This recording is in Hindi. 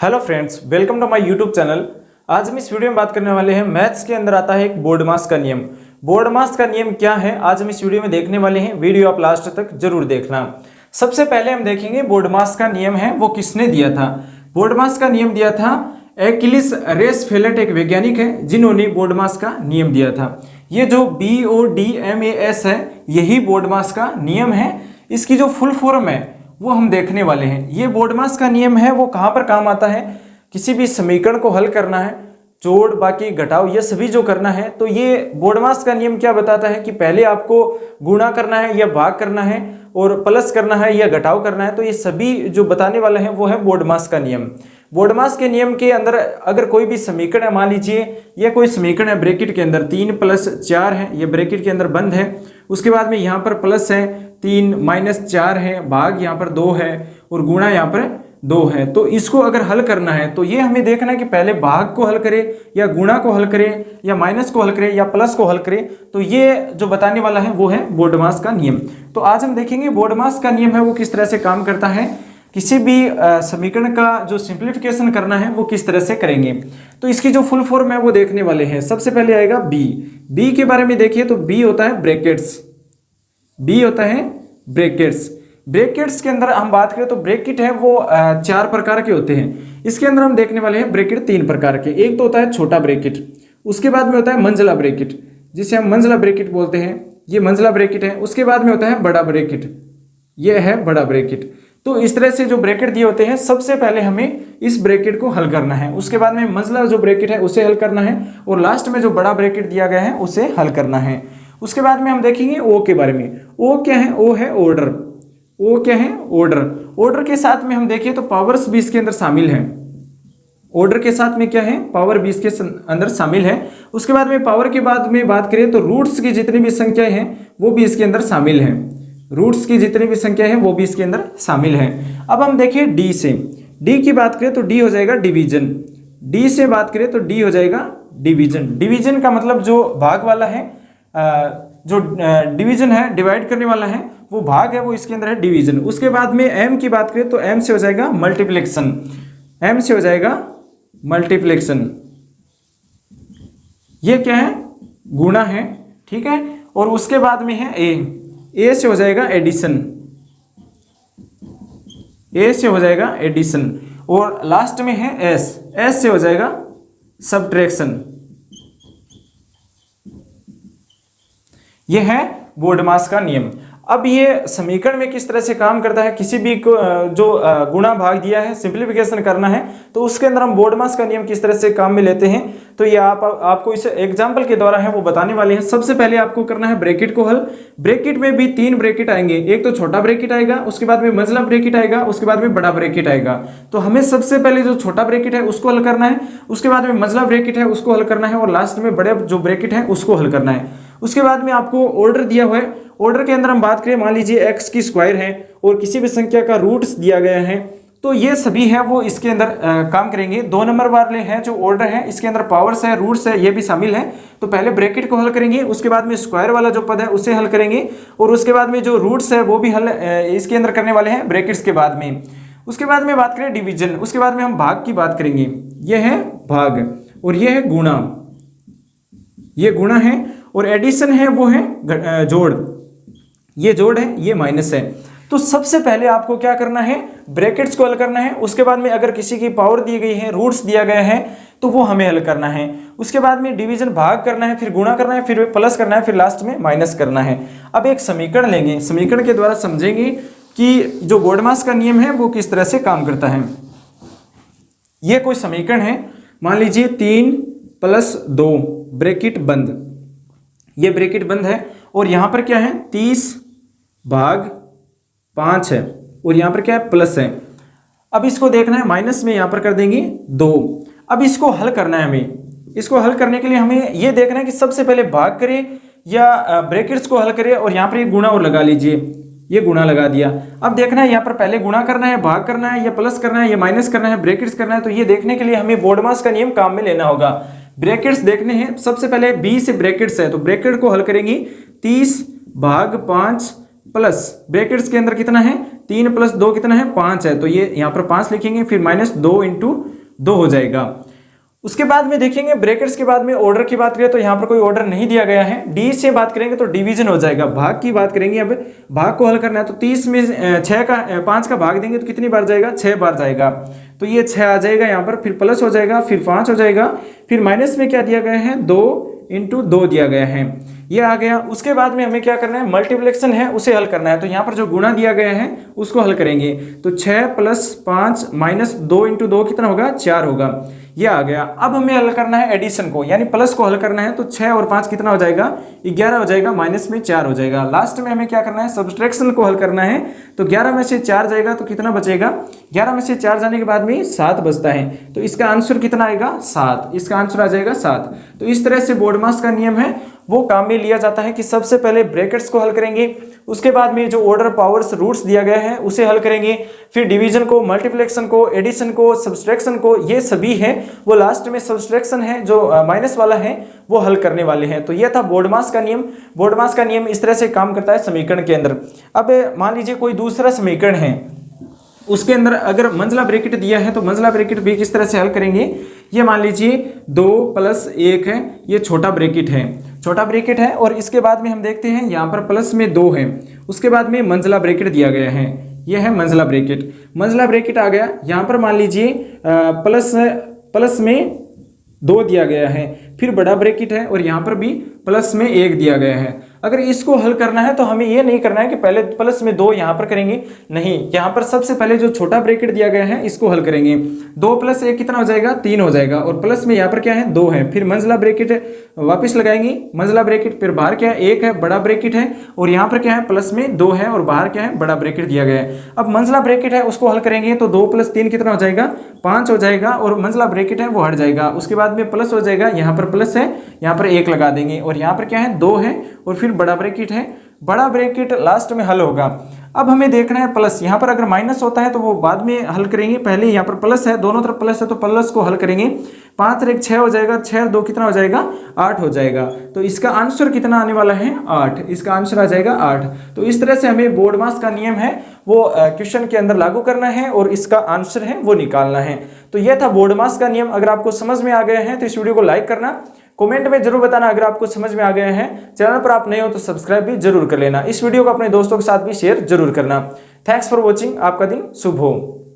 Hello friends, welcome to my YouTube channel. आज हम इस वीडियो में बात करने वाले हैं मैथ्स के अंदर आता है एक बोर्ड मास का नियम। बोर्ड मास का नियम क्या है आज हम इस वीडियो में देखने वाले हैं। वीडियो आप लास्ट तक जरूर देखना। सबसे पहले हम देखेंगे बोर्ड मास का नियम है वो किसने दिया था। बोर्ड मास का नियम दिया था एक्विलिस रेसफेलेट, एक वैज्ञानिक है जिन्होंने बोर्ड मास का नियम दिया था। ये जो BODMAS है यही बोर्ड मास का नियम है। इसकी जो फुल फॉर्म है वो हम देखने वाले हैं। ये बोर्ड मास का नियम है वो कहाँ पर काम आता है, किसी भी समीकरण को हल करना है, जोड़ बाकी घटाव ये सभी जो करना है, तो ये बोर्ड मास का नियम क्या बताता है कि पहले आपको गुणा करना है या भाग करना है और प्लस करना है या घटाव करना है। तो ये सभी जो बताने वाले हैं वो है बोर्ड मास का नियम। बोर्ड मास के नियम के अंदर अगर कोई भी समीकरण है, मान लीजिए ये कोई समीकरण है ब्रैकेट के अंदर 3 + 4 है, ये ब्रैकेट के अंदर बंद है, उसके बाद में यहाँ पर प्लस है 3 - 4 है, भाग यहाँ पर 2 है और गुणा यहाँ पर 2 है। तो इसको अगर हल करना है तो ये हमें देखना है कि पहले भाग को हल करें या गुणा को हल करें या माइनस को हल करें या प्लस को हल करें। तो ये जो बताने वाला है वो है बोर्ड मास का नियम। तो आज हम देखेंगे बोर्ड मास का नियम है वो किस तरह से काम करता है, किसी भी समीकरण का जो सिंप्लीफिकेशन करना है वो किस तरह से करेंगे। तो इसकी जो फुल फॉर्म है वो देखने वाले हैं। सबसे पहले आएगा बी के बारे में देखिए तो बी होता है ब्रैकेट्स। बी होता है ब्रैकेट्स। ब्रैकेट्स के अंदर हम बात करें तो ब्रैकेट है वो 4 प्रकार के होते हैं। इसके अंदर हम देखने वाले हैं ब्रैकेट 3 प्रकार के। एक तो होता है छोटा ब्रैकेट, उसके बाद में होता है मंझला ब्रैकेट जिसे हम मंझला ब्रैकेट बोलते हैं, ये मंझला ब्रैकेट है। उसके बाद में होता है बड़ा ब्रैकेट, ये है बड़ा ब्रैकेट। तो इस तरह से जो ब्रैकेट दिए होते हैं सबसे पहले हमें इस ब्रैकेट को हल करना है, उसके बाद में मंझला जो ब्रैकेट है उसे हल करना है और लास्ट में जो बड़ा ब्रैकेट दिया गया है उसे हल करना है। उसके बाद में हम देखेंगे ओ के बारे में। ओ क्या है, ओ है ऑर्डर। ओ क्या है, ऑर्डर। ऑर्डर के साथ में हम देखिए तो पावर्स भी इसके अंदर शामिल है। ऑर्डर के साथ में क्या है, पावर भी इसके अंदर शामिल है। उसके बाद में पावर के बाद में बात करें तो रूट्स की जितनी भी संख्याएं हैं वो भी इसके अंदर शामिल है। रूट्स की जितनी भी संख्या है वो भी इसके अंदर शामिल है। अब हम देखिए डी से। डी की बात करें तो डी हो जाएगा डिवीजन। डी से बात करें तो डी हो जाएगा डिवीजन। डिवीजन का मतलब जो भाग वाला है, जो डिवीजन है डिवाइड करने वाला है वो भाग है वो इसके अंदर है डिवीजन। उसके बाद में एम की बात करें तो एम से हो जाएगा मल्टीप्लिकेशन। एम से हो जाएगा मल्टीप्लिकेशन। ये क्या है, गुणा है, ठीक है। और उसके बाद में है ए से हो जाएगा एडिशन। ए से हो जाएगा एडिशन और लास्ट में है एस से हो जाएगा सब्ट्रैक्शन। यह है बोर्ड मास का नियम। अब ये समीकरण में किस तरह से काम करता है, किसी भी को जो गुणा भाग दिया है सिंप्लीफिकेशन करना है तो उसके अंदर हम बोर्ड मास का नियम किस तरह से काम में लेते हैं तो ये आपको इस एग्जांपल के द्वारा है वो बताने वाले हैं। सबसे पहले आपको करना है ब्रैकेट को हल। ब्रैकेट में भी 3 ब्रैकेट आएंगे, एक तो छोटा ब्रैकेट आएगा, उसके बाद में मंझला ब्रैकेट आएगा, उसके बाद में बड़ा ब्रैकेट आएगा। तो हमें सबसे पहले जो छोटा ब्रैकेट है उसको हल करना है, उसके बाद में मंझला ब्रैकेट है उसको हल करना है और लास्ट में बड़े जो ब्रैकेट है उसको हल करना है। उसके बाद में आपको ऑर्डर दिया हुआ है। ऑर्डर के अंदर हम बात करें, मान लीजिए x की स्क्वायर है और किसी भी संख्या का रूट्स दिया गया है तो ये सभी है वो इसके अंदर काम करेंगे। 2 नंबर वाले हैं जो ऑर्डर है इसके अंदर पावर्स है, रूट्स है, ये भी शामिल है। तो पहले ब्रैकेट को हल करेंगे, उसके बाद में स्क्वायर वाला जो पद है उसे हल करेंगे और उसके बाद में जो रूट्स है वो भी हल इसके अंदर करने वाले हैं ब्रैकेट्स के बाद में। उसके बाद में बात करें डिवीजन, उसके बाद में हम भाग की बात करेंगे। ये है भाग और ये है गुणा, ये गुणा है और एडिशन है वो है जोड़। ये जोड़ है, ये माइनस है। तो सबसे पहले आपको क्या करना है, ब्रैकेट्स को हल करना है। उसके बाद में अगर किसी की पावर दी गई है, रूट्स दिया गया है तो वो हमें हल करना है। उसके बाद में डिवीजन भाग करना है, फिर गुणा करना है, फिर प्लस करना है, फिर लास्ट में माइनस करना है। अब एक समीकरण लेंगे, समीकरण के द्वारा समझेंगे कि जो बोर्ड मास का नियम है वो किस तरह से काम करता है। ये कोई समीकरण है, मान लीजिए 3 + 2 ब्रैकेट बंद, ये ब्रैकेट बंद है और यहां पर क्या है 30/5 है और यहां पर क्या है प्लस है। अब इसको देखना है, माइनस में यहां पर कर देंगे 2। अब इसको हल करना है हमें। इसको हल करने के लिए हमें ये देखना है कि सबसे पहले भाग करें या ब्रैकेट्स को हल करें और यहां पर एक गुणा और लगा लीजिए, ये गुणा लगा दिया। अब देखना है यहाँ पर पहले गुणा करना है, भाग करना है या प्लस करना है या माइनस करना है, ब्रैकेट्स करना है। तो ये देखने के लिए हमें बोर्ड मास का नियम काम में लेना होगा। ब्रैकेट्स देखने हैं, सबसे पहले बी से ब्रैकेट्स है तो ब्रैकेट को हल करेंगे 30/5 प्लस ब्रैकेट्स के अंदर कितना है 3 + 2 कितना है 5 है, तो ये यहाँ पर 5 लिखेंगे, फिर -2 × 2 हो जाएगा। उसके बाद में देखेंगे ब्रैकेट्स के बाद में ऑर्डर की बात करें तो यहाँ पर कोई ऑर्डर नहीं दिया गया है। डी से बात करेंगे तो डिवीजन हो जाएगा। भाग की बात करेंगे, अब भाग को हल करना है तो 30 में 5 का भाग देंगे तो कितनी बार जाएगा 6 बार जाएगा, तो ये 6 आ जाएगा यहाँ पर, फिर प्लस हो जाएगा, फिर 5 हो जाएगा, फिर माइनस में क्या दिया गया है 2 × 2 दिया गया है, ये आ गया। उसके बाद में हमें क्या करना है, मल्टीप्लिकेशन है उसे हल करना है, तो यहाँ पर जो गुणा दिया गया है उसको हल करेंगे, तो 6 + 5 - 2 × 2 कितना होगा 4 होगा, ये आ गया। अब हमें हल करना है एडिशन को, यानी प्लस को हल करना है, तो 6 और 5 कितना हो जाएगा 11 हो जाएगा, माइनस में 4 हो जाएगा। लास्ट में हमें क्या करना है, सब्सट्रैक्शन को हल करना है, तो 11 में से 4 जाएगा तो कितना बचेगा, 11 में से 4 जाने के बाद में 7 बचता है, तो इसका आंसर कितना आएगा 7, इसका आंसर आ जाएगा 7। तो इस तरह से बोर्डमास का नियम है वो काम में लिया जाता है कि सबसे पहले ब्रैकेट्स को हल करेंगे, उसके बाद में जो ऑर्डर पावर्स रूट्स दिया गया है उसे हल करेंगे, फिर डिवीजन को, मल्टीप्लिकेशन को, एडिशन को, सब्सट्रैक्शन को, ये सभी है वो लास्ट में सब्सट्रैक्शन है जो माइनस वाला है वो हल करने वाले हैं। तो यह था बोर्डमास का नियम। बोर्डमास का नियम इस तरह से काम करता है समीकरण के अंदर। अब मान लीजिए कोई दूसरा समीकरण है, उसके अंदर अगर मंझला ब्रैकेट दिया है तो मंझला ब्रैकेट भी किस तरह से हल करेंगे, ये मान लीजिए 2 + 1 है, ये छोटा ब्रैकेट है, छोटा ब्रैकेट है, और इसके बाद में हम देखते हैं यहाँ पर प्लस में 2 है, उसके बाद में मंझला ब्रैकेट दिया गया है, ये है मंझला ब्रैकेट। मंझला ब्रैकेट आ गया, यहाँ पर मान लीजिए प्लस में 2 दिया गया है, फिर बड़ा ब्रैकेट है और यहाँ पर भी प्लस में 1 दिया गया है। अगर इसको हल करना है तो हमें ये नहीं करना है कि पहले प्लस में 2 यहाँ पर करेंगे, नहीं, यहाँ पर सबसे पहले जो छोटा ब्रैकेट दिया गया है इसको हल करेंगे। 2 + 1 कितना हो जाएगा 3 हो जाएगा, और प्लस में यहाँ पर क्या है 2 है, फिर मंझला ब्रैकेट वापस लगाएंगे, मंझला ब्रैकेट, फिर बाहर क्या है 1 है, बड़ा ब्रैकेट है, और यहाँ पर क्या है प्लस में 2 है और बाहर क्या है बड़ा ब्रैकेट दिया गया है। अब मंझला ब्रैकेट है उसको हल करेंगे तो 2 + 3 कितना हो जाएगा 5 हो जाएगा, और मंझला ब्रैकेट है वो हट जाएगा। उसके बाद में प्लस हो जाएगा, यहाँ पर प्लस है, यहाँ पर 1 लगा देंगे, और यहाँ पर क्या है 2 है, और फिर बड़ा ब्रैकेट है, बड़ा ब्रैकेट लास्ट में हल होगा। अब हमें देखना है प्लस, यहाँ पर अगर माइनस होता है तो वो बाद में हल करेंगे, पहले यहाँ पर प्लस है, दोनों तरफ प्लस है तो प्लस को हल करेंगे। 5 और 1 6 हो जाएगा, 6 और 2 कितना हो जाएगा 8 हो जाएगा, तो इसका आंसर कितना आने वाला है 8, इसका आंसर आ जाएगा 8। तो इस तरह से हमें बोर्डमास का नियम है वो क्वेश्चन के अंदर लागू करना है और इसका आंसर है वो निकालना है। तो यह था बोर्डमास का नियम। अगर आपको समझ में आ गया है तो इस वीडियो को लाइक करना, कमेंट में जरूर बताना अगर आपको समझ में आ गया है। चैनल पर आप नए हो तो सब्सक्राइब भी जरूर कर लेना। इस वीडियो को अपने दोस्तों के साथ भी शेयर जरूर करना। Thanks for watching. आपका दिन शुभ हो।